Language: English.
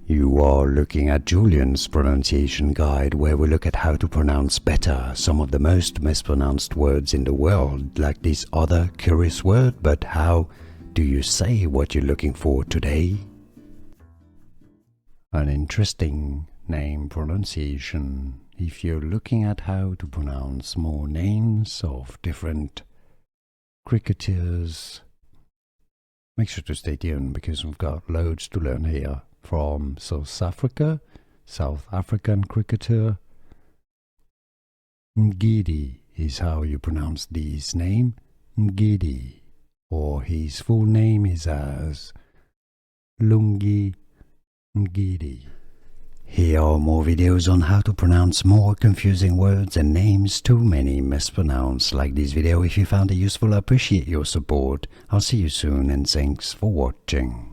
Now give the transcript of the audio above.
You are looking at Julian's pronunciation guide, where we look at how to pronounce better some of the most mispronounced words in the world, like this other curious word. But how do you say what you're looking for today? An interesting name pronunciation. If you're looking at how to pronounce more names of different cricketers, make sure to stay tuned because we've got loads to learn here. From South African cricketer. Ngidi is how you pronounce this name, Ngidi, or his full name is as Lungi Ngidi. Here are more videos on how to pronounce more confusing words and names too many mispronounced. Like this video if you found it useful. I appreciate your support. I'll see you soon and thanks for watching.